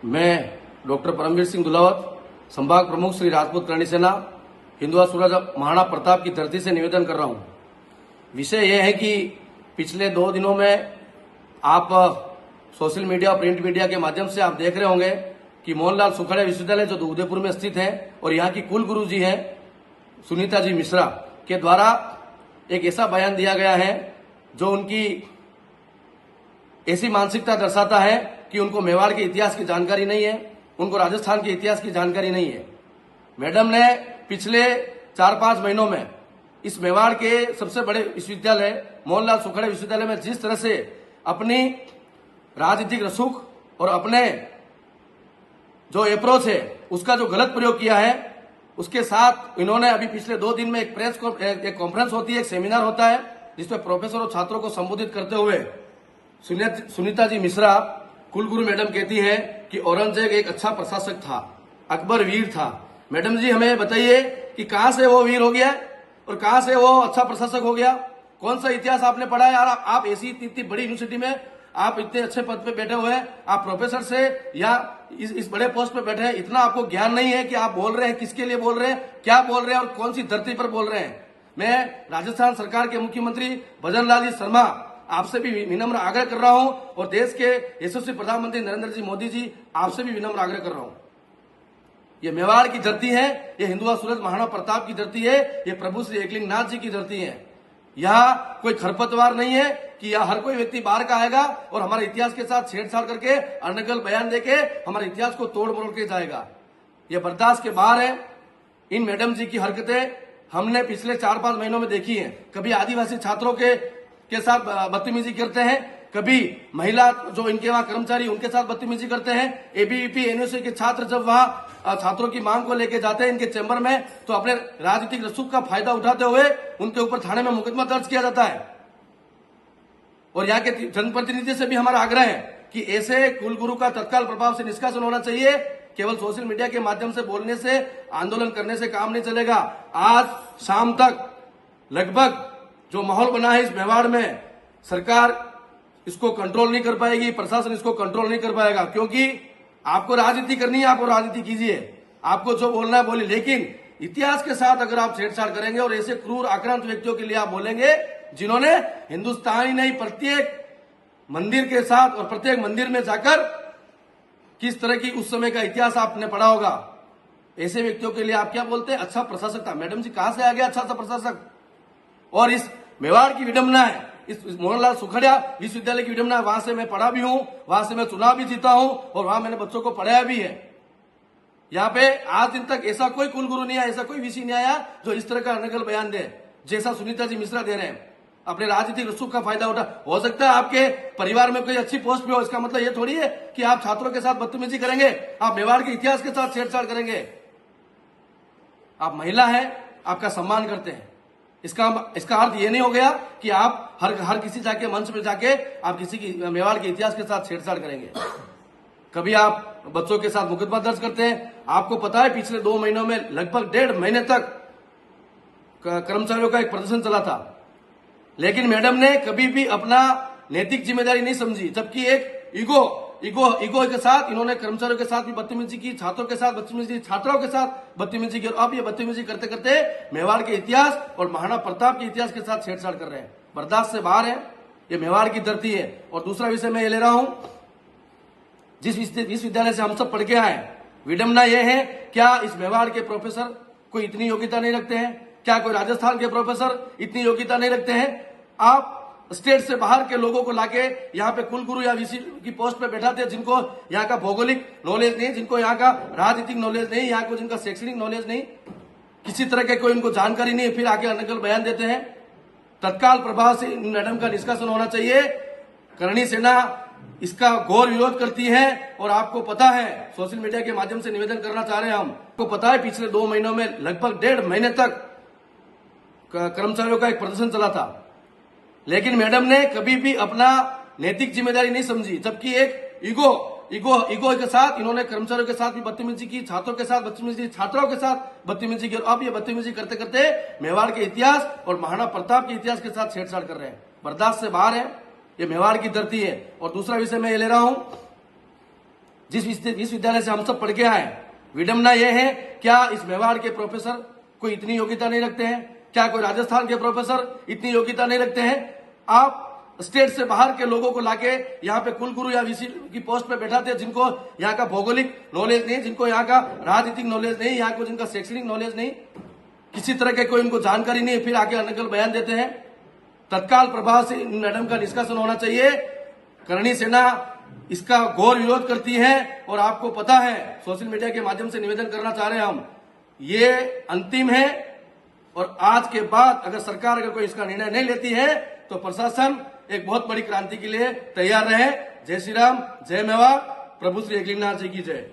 मैं डॉक्टर परमवीर सिंह दुलावत, संभाग प्रमुख श्री राजपूत करणी सेना, हिंदुआ सूरज महाराणा प्रताप की धरती से निवेदन कर रहा हूं। विषय यह है कि पिछले 2 दिनों में आप सोशल मीडिया और प्रिंट मीडिया के माध्यम से आप देख रहे होंगे कि मोहनलाल सुखाड़िया विश्वविद्यालय जो उदयपुर में स्थित है और यहाँ की कुल गुरु जी हैं सुनीता जी मिश्रा के द्वारा एक ऐसा बयान दिया गया है जो उनकी ऐसी मानसिकता दर्शाता है कि उनको मेवाड़ के इतिहास की जानकारी नहीं है, उनको राजस्थान के इतिहास की जानकारी नहीं है। मैडम ने पिछले 4-5 महीनों में इस मेवाड़ के सबसे बड़े विश्वविद्यालय मोहनलाल सुखाड़िया विश्वविद्यालय में जिस तरह से अपनी राजनीतिक रसूख और अपने जो अप्रोच है उसका जो गलत प्रयोग किया है, उसके साथ इन्होंने अभी पिछले 2 दिन में एक कॉन्फ्रेंस होती है, एक सेमिनार होता है जिसमें प्रोफेसर और छात्रों को संबोधित करते हुए सुनीता जी मिश्रा कुलगुरु मैडम कहती है कि औरंगजेब एक अच्छा प्रशासक था, अकबर वीर था। मैडम जी हमें बताइए कि कहां से वो वीर हो गया और कहां से वो अच्छा प्रशासक हो गया? कौन सा इतिहास आपने पढ़ा है यार? आप ऐसी इतनी बड़ी यूनिवर्सिटी में आप इतने अच्छे पद पे बैठे हुए हैं, आप प्रोफेसर से या इस बड़े पोस्ट पे बैठे हैं, इतना आपको ज्ञान नहीं है कि आप बोल रहे हैं, किसके लिए बोल रहे हैं, क्या बोल रहे हैं और कौन सी धरती पर बोल रहे हैं? मैं राजस्थान सरकार के मुख्यमंत्री भजनलाल जी शर्मा आपसे भी विनम्र आग्रह कर रहा हूं और देश के यशस्वी प्रधानमंत्री नरेंद्र जी मोदी जी आपसे भी विनम्र आग्रह कर रहा हूं। ये मेवाड़ की धरती है, ये हिंदुआ सूरज महाराणा प्रताप की धरती है, ये प्रभु श्री एकलिंगनाथ जी की धरती है। यहाँ कोई खरपतवार नहीं है कि यहाँ हर कोई व्यक्ति बाहर का आएगा और हमारे इतिहास के साथ छेड़छाड़ करके अनर्गल बयान देके हमारे इतिहास को तोड़ मरोड़ के जाएगा। ये बर्दाश्त के बाहर है। इन मैडम जी की हरकतें हमने पिछले 4-5 महीनों में देखी है। कभी आदिवासी छात्रों के साथ बदतमीजी करते हैं, कभी महिला जो इनके वहां कर्मचारी उनके साथ बदतमीजी करते हैं। एबीवीपी यूनिवर्सिटी के छात्र जब वहां छात्रों की मांग को लेकर जाते हैं इनके चैम्बर में तो अपने राजनीतिक रसूख का फायदा उठाते हुए उनके ऊपर थाने में मुकदमा दर्ज किया जाता है। और यहाँ के जनप्रतिनिधि से भी हमारा आग्रह है कि ऐसे कुलगुरु का तत्काल प्रभाव से निष्कासन होना चाहिए। केवल सोशल मीडिया के माध्यम से बोलने से, आंदोलन करने से काम नहीं चलेगा। आज शाम तक लगभग जो माहौल बना है इस मेवाड़ में, सरकार इसको कंट्रोल नहीं कर पाएगी, प्रशासन इसको कंट्रोल नहीं कर पाएगा। क्योंकि आपको राजनीति करनी है, आपको राजनीति कीजिए, आपको जो बोलना है बोलिए, लेकिन इतिहास के साथ अगर आप छेड़छाड़ करेंगे और ऐसे क्रूर आक्रांत व्यक्तियों के लिए आप बोलेंगे जिन्होंने हिंदुस्तान ही नहीं प्रत्येक मंदिर के साथ और प्रत्येक मंदिर में जाकर किस तरह की उस समय का इतिहास आपने पढ़ा होगा, ऐसे व्यक्तियों के लिए आप क्या बोलते हैं? अच्छा प्रशासक था। मैडम जी कहां से आ गया अच्छा सा प्रशासक? और इस मेवाड़ की विडंबना है, इस मोहनलाल सुखाड़िया विश्वविद्यालय की विडंबना, वहां से मैं पढ़ा भी हूं, वहां से मैं चुनाव भी जीता हूं और वहां मैंने बच्चों को पढ़ाया भी है। यहाँ पे आज दिन तक ऐसा कोई कुलगुरु नहीं आया, ऐसा कोई वीसी नहीं आया जो इस तरह का अनर्गल बयान दे जैसा सुनीता जी मिश्रा दे रहे हैं। अपने राजनीतिक रसूख का फायदा उठा। हो सकता है आपके परिवार में कोई अच्छी पोस्ट पे हो, इसका मतलब ये थोड़ी है कि आप छात्रों के साथ बदतमीजी करेंगे, आप मेवाड़ के इतिहास के साथ छेड़छाड़ करेंगे। आप महिला हैं, आपका सम्मान करते हैं, इसका अर्थ ये नहीं हो गया कि आप हर किसी जाके मंच पे जाके आप किसी की मेवाड़ के इतिहास के साथ छेड़छाड़ करेंगे। कभी आप बच्चों के साथ मुकदमा दर्ज करते हैं। आपको पता है पिछले 2 महीनों में लगभग 1.5 महीने तक कर्मचारियों का एक प्रदर्शन चला था, लेकिन मैडम ने कभी भी अपना नैतिक जिम्मेदारी नहीं समझी, जबकि एक ईगो के साथ इन्होंने कर्मचारियों के साथ भी बदतमीजी की, छात्रों के साथ बदतमीजी, छात्राओं के साथ बदतमीजी की। और अब ये बदतमीजी करते करते मेवाड़ के इतिहास और महाराणा प्रताप के इतिहास के साथ छेड़छाड़ कर रहे हैं। बर्दाश्त से बाहर है। ये मेवाड़ की धरती है। और दूसरा विषय मैं ये ले रहा हूं, जिस विश्वविद्यालय से हम सब पढ़ के आए हैं, विडंबना ये है, क्या इस मेवाड़ के प्रोफेसर को इतनी योग्यता नहीं रखते हैं? क्या कोई राजस्थान के प्रोफेसर इतनी योग्यता नहीं रखते हैं? आप स्टेट से बाहर के लोगों को लाके यहाँ पे कुलगुरु या वीसी की पोस्ट पे बैठाते हैं जिनको यहाँ का भौगोलिक नॉलेज नहीं, जिनको यहाँ का राजनीतिक नॉलेज नहीं, यहाँ को जिनका शैक्षणिक नॉलेज नहीं, किसी तरह के कोई इनको जानकारी नहीं है, फिर आके अनर्गल बयान देते हैं। तत्काल प्रभाव से मैडम का निष्कासन होना चाहिए। करणी सेना इसका घोर विरोध करती है और आपको पता है, सोशल मीडिया के माध्यम से निवेदन करना चाह रहे हैं हम, आपको पता है पिछले 2 महीनों में लगभग 1.5 महीने तक कर्मचारियों का एक प्रदर्शन चला था, लेकिन मैडम ने कभी भी अपना नैतिक जिम्मेदारी नहीं समझी, जबकि एक ईगो के साथ इन्होंने कर्मचारियों के साथ भी बदतमीजी की, छात्रों के साथ बदतमीजी, छात्राओं के साथ बदतमीजी की। और अब ये बदतमीजी करते करते मेवाड़ के इतिहास और महाराणा प्रताप के इतिहास के साथ छेड़छाड़ कर रहे हैं। बर्दाश्त से बाहर है। ये मेवाड़ की धरती है। और दूसरा विषय मैं ये ले रहा हूं, जिस विश्वविद्यालय से हम सब पढ़ के आए, विडम्बना यह है क्या इस मेवाड़ के प्रोफेसर कोई इतनी योग्यता नहीं रखते हैं? क्या कोई राजस्थान के प्रोफेसर इतनी योग्यता नहीं रखते हैं? आप स्टेट से बाहर के लोगों को लाके यहाँ पे कुलगुरु या वीसी की पोस्ट पे बैठाते हैं, जिनको यहाँ का भौगोलिक नॉलेज नहीं, जिनको यहाँ का राजनीतिक नॉलेज नहीं, यहाँ को जिनका शैक्षणिक नॉलेज नहीं, किसी तरह के कोई इनको जानकारी नहीं है, फिर आके अनकल बयान देते हैं। तत्काल प्रभाव से मैडम का निष्कासन होना चाहिए। करणी सेना इसका घोर विरोध करती है और आपको पता है, सोशल मीडिया के माध्यम से निवेदन करना चाह रहे हैं हम, ये अंतिम है और आज के बाद अगर सरकार अगर कोई इसका निर्णय नहीं लेती है तो प्रशासन एक बहुत बड़ी क्रांति के लिए तैयार रहे। जय श्री राम, जय मेवाड़, प्रभु श्री एकलिंगनाथ जी की जय।